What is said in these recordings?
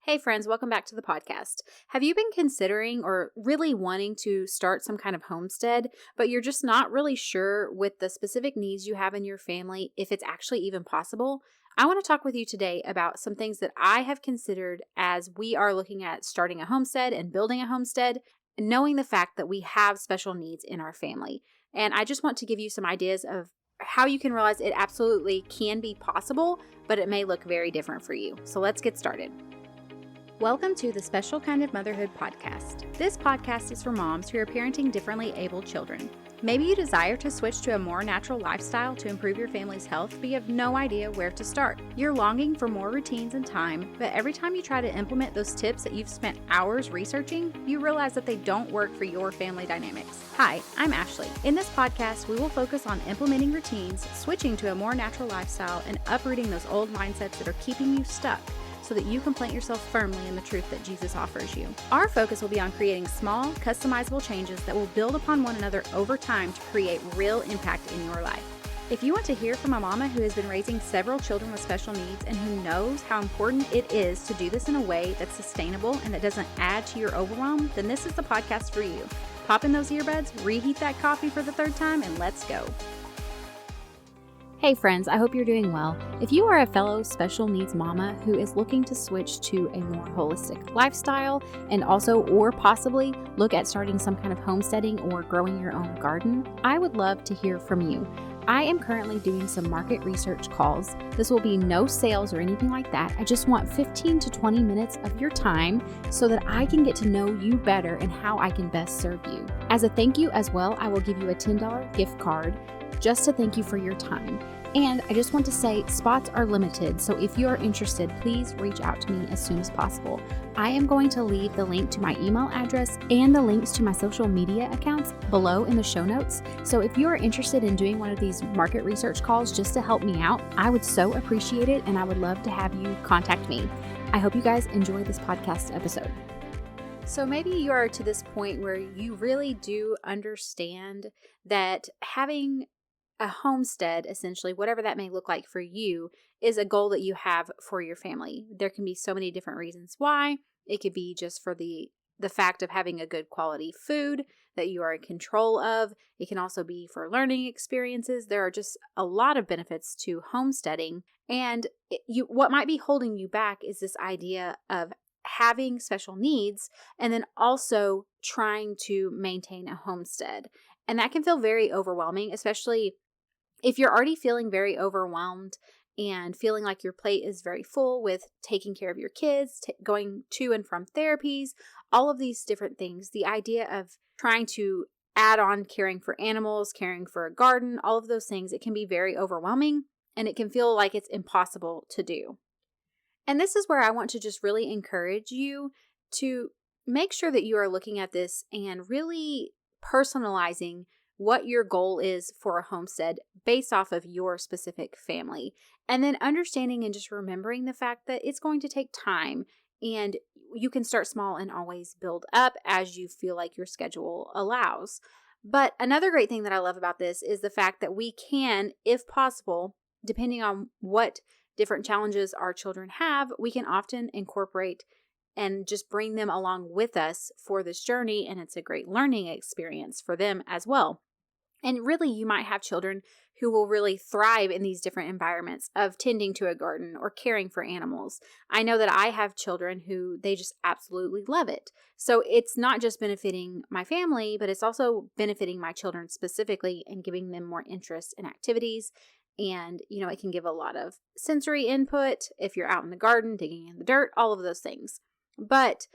Hey friends, welcome back to the podcast. Have you been considering or really wanting to start some kind of homestead, but you're just not really sure with the specific needs you have in your family if it's actually even possible? I want to talk with you today about some things that I have considered as we are looking at starting a homestead and building a homestead, knowing the fact that we have special needs in our family. And I just want to give you some ideas of how you can realize it absolutely can be possible, but it may look very different for you. So let's get started. Welcome to the Special Kind of Motherhood podcast. This podcast is for moms who are parenting differently abled children. Maybe you desire to switch to a more natural lifestyle to improve your family's health, but you have no idea where to start. You're longing for more routines and time, but every time you try to implement those tips that you've spent hours researching, you realize that they don't work for your family dynamics. Hi, I'm Ashley. In this podcast, we will focus on implementing routines, switching to a more natural lifestyle, and uprooting those old mindsets that are keeping you stuck, so that you can plant yourself firmly in the truth that Jesus offers you. Our focus will be on creating small, customizable changes that will build upon one another over time to create real impact in your life. If you want to hear from a mama who has been raising several children with special needs and who knows how important it is to do this in a way that's sustainable and that doesn't add to your overwhelm, then this is the podcast for you. Pop in those earbuds, reheat that coffee for the third time, and let's go. Hey friends, I hope you're doing well. If you are a fellow special needs mama who is looking to switch to a more holistic lifestyle and also or possibly look at starting some kind of homesteading or growing your own garden, I would love to hear from you. I am currently doing some market research calls. This will be no sales or anything like that. I just want 15 to 20 minutes of your time so that I can get to know you better and how I can best serve you. As a thank you as well, I will give you a $10 gift card just to thank you for your time. And I just want to say spots are limited, so if you are interested, please reach out to me as soon as possible. I am going to leave the link to my email address and the links to my social media accounts below in the show notes. So if you are interested in doing one of these market research calls just to help me out, I would so appreciate it, and I would love to have you contact me. I hope you guys enjoy this podcast episode. So maybe you are to this point where you really do understand that having a homestead, essentially, whatever that may look like for you, is a goal that you have for your family. There can be so many different reasons why. It could be just for the fact of having a good quality food that you are in control of. It can also be for learning experiences. There are just a lot of benefits to homesteading. And what might be holding you back is this idea of having special needs and then also trying to maintain a homestead. And that can feel very overwhelming, especially if you're already feeling very overwhelmed and feeling like your plate is very full with taking care of your kids, going to and from therapies, all of these different things. The idea of trying to add on caring for animals, caring for a garden, all of those things, it can be very overwhelming and it can feel like it's impossible to do. And this is where I want to just really encourage you to make sure that you are looking at this and really personalizing what your goal is for a homestead based off of your specific family. And then understanding and just remembering the fact that it's going to take time and you can start small and always build up as you feel like your schedule allows. But another great thing that I love about this is the fact that we can, if possible, depending on what different challenges our children have, we can often incorporate and just bring them along with us for this journey. And it's a great learning experience for them as well. And really, you might have children who will really thrive in these different environments of tending to a garden or caring for animals. I know that I have children who they just absolutely love it. So it's not just benefiting my family, but it's also benefiting my children specifically and giving them more interest in activities. And, it can give a lot of sensory input if you're out in the garden, digging in the dirt, all of those things. But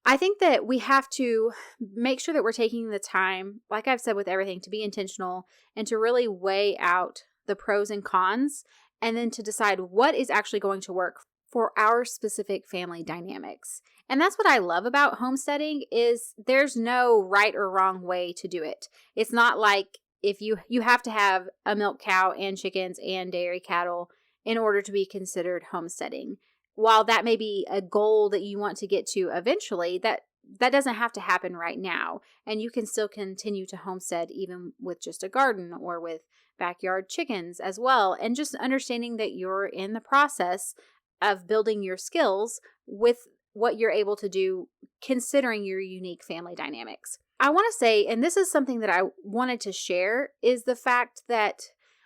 I think that we have to make sure that we're taking the time, like I've said with everything, to be intentional and to really weigh out the pros and cons, and then to decide what is actually going to work for our specific family dynamics. And that's what I love about homesteading is there's no right or wrong way to do it. It's not like if you have to have a milk cow and chickens and dairy cattle in order to be considered homesteading. While that may be a goal that you want to get to eventually, that doesn't have to happen right now. And you can still continue to homestead even with just a garden or with backyard chickens as well. And just understanding that you're in the process of building your skills with what you're able to do considering your unique family dynamics. I want to say, and this is something that I wanted to share, is the fact that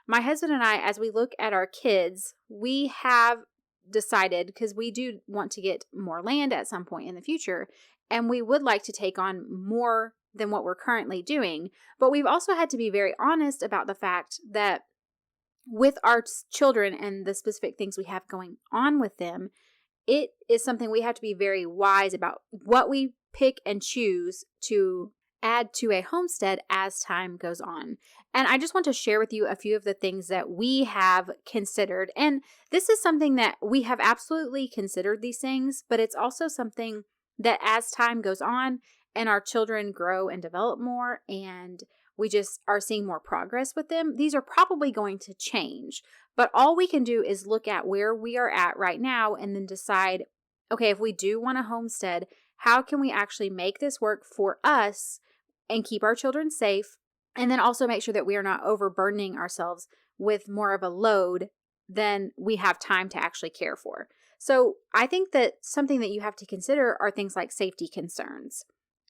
my husband and I, as we look at our kids, we have decided, because we do want to get more land at some point in the future, and we would like to take on more than what we're currently doing. But we've also had to be very honest about the fact that with our children and the specific things we have going on with them, it is something we have to be very wise about what we pick and choose to add to a homestead as time goes on. And I just want to share with you a few of the things that we have considered. And this is something that we have absolutely considered these things, but it's also something that as time goes on and our children grow and develop more and we just are seeing more progress with them, these are probably going to change. But all we can do is look at where we are at right now and then decide, okay, if we do want a homestead, how can we actually make this work for us and keep our children safe? And then also make sure that we are not overburdening ourselves with more of a load than we have time to actually care for. So I think that something that you have to consider are things like safety concerns.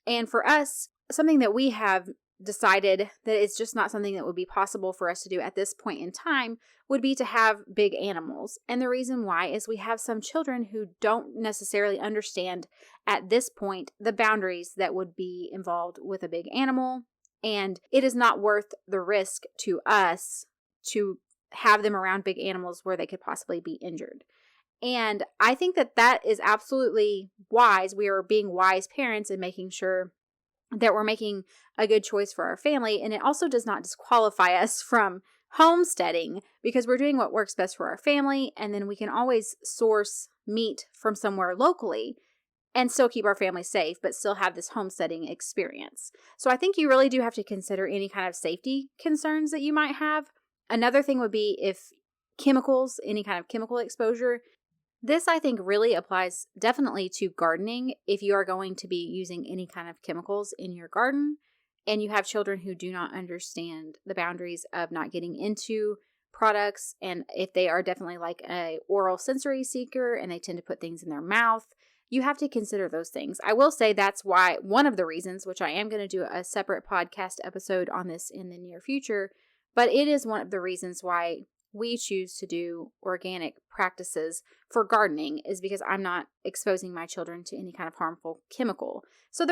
And for us, something that we have decided that it's just not something that would be possible for us to do at this point in time would be to have big animals. And the reason why is we have some children who don't necessarily understand at this point the boundaries that would be involved with a big animal. And it is not worth the risk to us to have them around big animals where they could possibly be injured. And I think that that is absolutely wise. We are being wise parents and making sure that we're making a good choice for our family. And it also does not disqualify us from homesteading because we're doing what works best for our family. And then we can always source meat from somewhere locally and still keep our family safe, but still have this homesteading experience. So I think you really do have to consider any kind of safety concerns that you might have. Another thing would be if chemicals, any kind of chemical exposure. This, I think, really applies definitely to gardening. If you are going to be using any kind of chemicals in your garden and you have children who do not understand the boundaries of not getting into products, and if they are definitely like a oral sensory seeker and they tend to put things in their mouth, you have to consider those things. I will say that's why one of the reasons, which I am going to do a separate podcast episode on this in the near future, but it is one of the reasons why we choose to do organic practices for gardening is because I'm not exposing my children to any kind of harmful chemical. So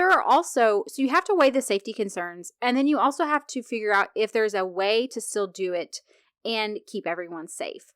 you have to weigh the safety concerns, and then you also have to figure out if there's a way to still do it and keep everyone safe.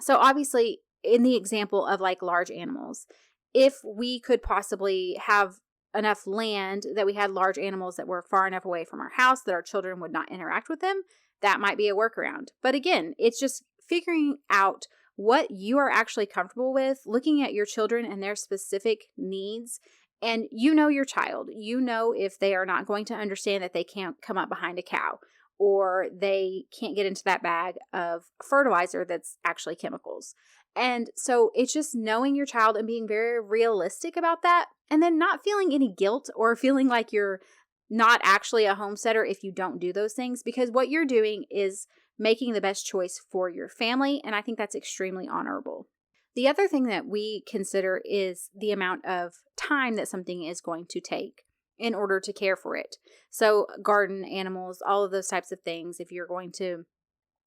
So obviously, in the example of like large animals, if we could possibly have enough land that we had large animals that were far enough away from our house that our children would not interact with them, that might be a workaround. But again, it's just figuring out what you are actually comfortable with, looking at your children and their specific needs. And you know your child. You know if they are not going to understand that they can't come up behind a cow or they can't get into that bag of fertilizer that's actually chemicals. And so it's just knowing your child and being very realistic about that, and then not feeling any guilt or feeling like you're not actually a homesteader if you don't do those things, because what you're doing is making the best choice for your family, and I think that's extremely honorable. The other thing that we consider is the amount of time that something is going to take in order to care for it. So garden, animals, all of those types of things, if you're going to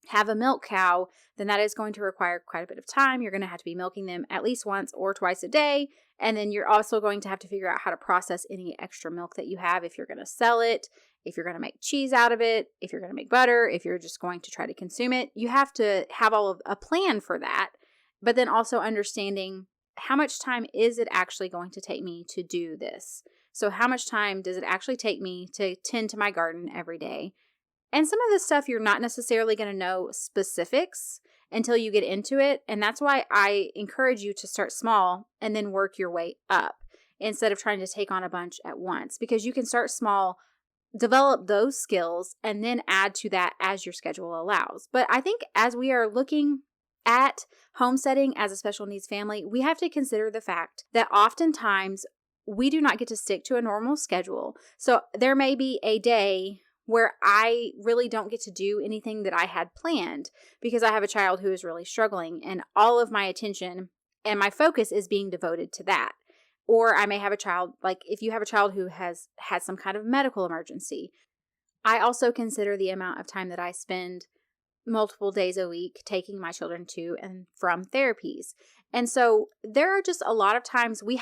have a milk cow, then that is going to require quite a bit of time. You're going to have to be milking them at least once or twice a day. And then you're also going to have to figure out how to process any extra milk that you have if you're going to sell it, if you're going to make cheese out of it, if you're going to make butter, if you're just going to try to consume it. You have to have all of a plan for that, but then also understanding how much time is it actually going to take me to do this? So how much time does it actually take me to tend to my garden every day? And some of this stuff you're not necessarily going to know specifics until you get into it. And that's why I encourage you to start small and then work your way up instead of trying to take on a bunch at once, because you can start small, develop those skills, and then add to that as your schedule allows. But I think as we are looking at homesteading as a special needs family, we have to consider the fact that oftentimes we do not get to stick to a normal schedule. So there may be a day where I really don't get to do anything that I had planned because I have a child who is really struggling, and all of my attention and my focus is being devoted to that. Or I may have a child, like if you have a child who has had some kind of medical emergency. I also consider the amount of time that I spend multiple days a week taking my children to and from therapies. And so there are just a lot of times we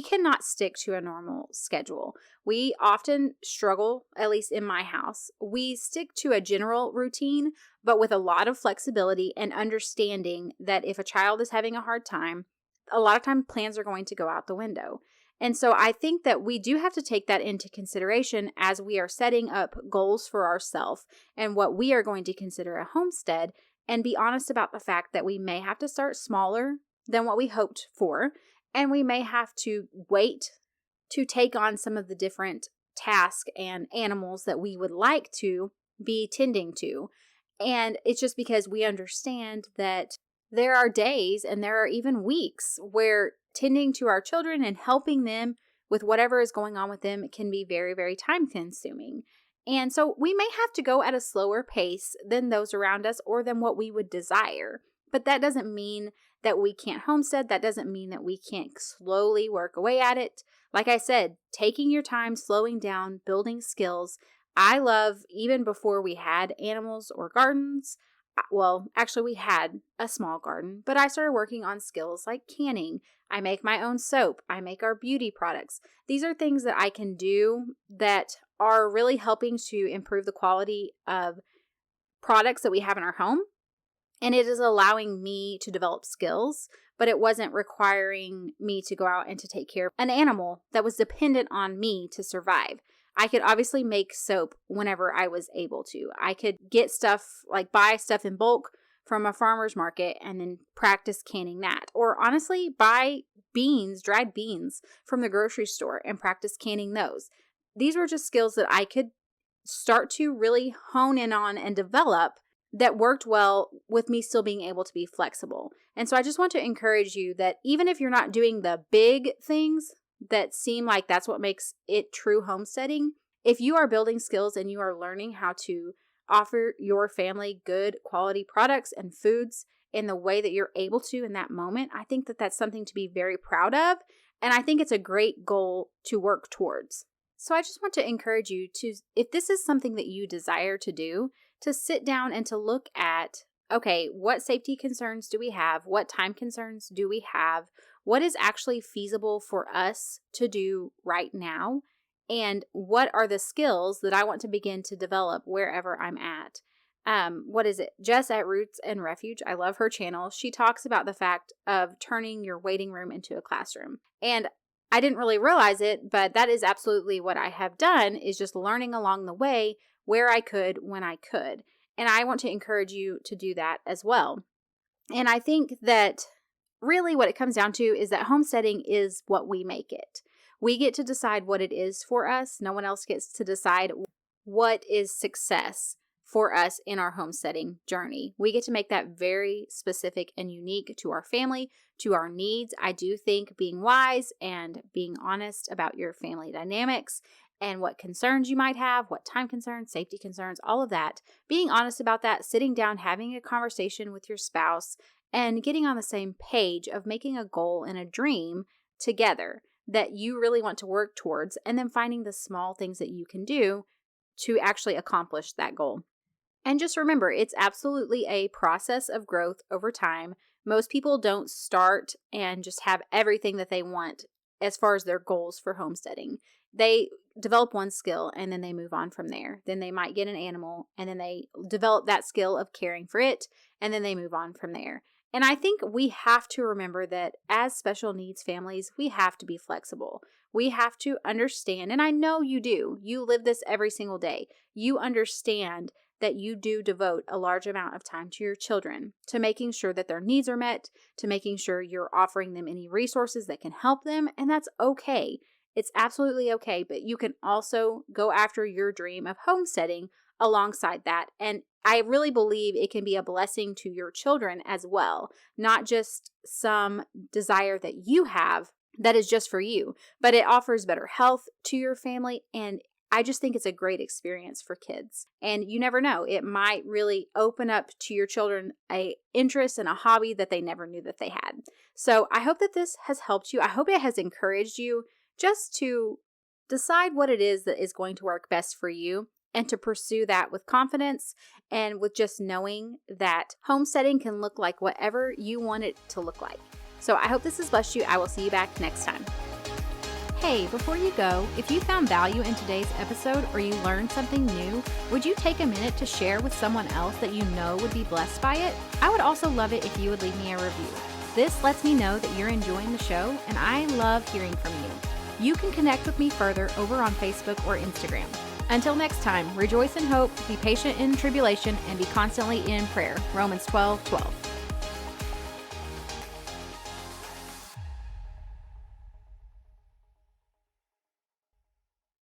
cannot stick to a normal schedule. We often struggle, at least in my house. We stick to a general routine, but with a lot of flexibility and understanding that if a child is having a hard time, a lot of times plans are going to go out the window. And so I think that we do have to take that into consideration as we are setting up goals for ourselves and what we are going to consider a homestead, and be honest about the fact that we may have to start smaller than what we hoped for, and we may have to wait to take on some of the different tasks and animals that we would like to be tending to. And it's just because we understand that there are days and there are even weeks where tending to our children and helping them with whatever is going on with them can be very, very time consuming. And so we may have to go at a slower pace than those around us or than what we would desire. But that doesn't mean that we can't homestead. That doesn't mean that we can't slowly work away at it. Like I said, taking your time, slowing down, building skills. I love, even before we had animals or gardens, well, actually we had a small garden, but I started working on skills like canning. I make my own soap. I make our beauty products. These are things that I can do that are really helping to improve the quality of products that we have in our home. And it is allowing me to develop skills, but it wasn't requiring me to go out and to take care of an animal that was dependent on me to survive. I could obviously make soap whenever I was able to. I could get stuff, like buy stuff in bulk from a farmer's market and then practice canning that. Or honestly, buy beans, dried beans from the grocery store and practice canning those. These were just skills that I could start to really hone in on and develop that worked well with me still being able to be flexible. And so I just want to encourage you that even if you're not doing the big things that seem like that's what makes it true homesteading, if you are building skills and you are learning how to offer your family good quality products and foods in the way that you're able to in that moment, I think that that's something to be very proud of. And I think it's a great goal to work towards. So I just want to encourage you to, if this is something that you desire to do, to sit down and to look at, okay, what safety concerns do we have? What time concerns do we have? What is actually feasible for us to do right now? And what are the skills that I want to begin to develop wherever I'm at? What is it? Jess at Roots and Refuge. I love her channel. She talks about the fact of turning your waiting room into a classroom. And I didn't really realize it, but that is absolutely what I have done, is just learning along the way where I could, when I could. And I want to encourage you to do that as well. And I think that really what it comes down to is that homesteading is what we make it. We get to decide what it is for us. No one else gets to decide what is success for us in our homesteading journey. We get to make that very specific and unique to our family, to our needs. I do think being wise and being honest about your family dynamics and what concerns you might have, what time concerns, safety concerns, all of that, being honest about that, sitting down, having a conversation with your spouse, and getting on the same page of making a goal and a dream together that you really want to work towards, and then finding the small things that you can do to actually accomplish that goal. And just remember, it's absolutely a process of growth over time. Most people don't start and just have everything that they want as far as their goals for homesteading. They develop one skill and then they move on from there. Then they might get an animal and then they develop that skill of caring for it, and then they move on from there. And I think we have to remember that as special needs families, we have to be flexible. We have to understand, and I know you do. You live this every single day. You understand that you do devote a large amount of time to your children, to making sure that their needs are met, to making sure you're offering them any resources that can help them, and that's okay. It's absolutely okay, but you can also go after your dream of homesteading alongside that. And I really believe it can be a blessing to your children as well, not just some desire that you have that is just for you, but it offers better health to your family, and I just think it's a great experience for kids. And you never know, it might really open up to your children a interest and a hobby that they never knew that they had. So I hope that this has helped you. I hope it has encouraged you just to decide what it is that is going to work best for you and to pursue that with confidence and with just knowing that homesteading can look like whatever you want it to look like. So I hope this has blessed you. I will see you back next time. Hey, before you go, if you found value in today's episode or you learned something new, would you take a minute to share with someone else that you know would be blessed by it? I would also love it if you would leave me a review. This lets me know that you're enjoying the show, and I love hearing from you. You can connect with me further over on Facebook or Instagram. Until next time, rejoice in hope, be patient in tribulation, and be constantly in prayer. Romans 12:12.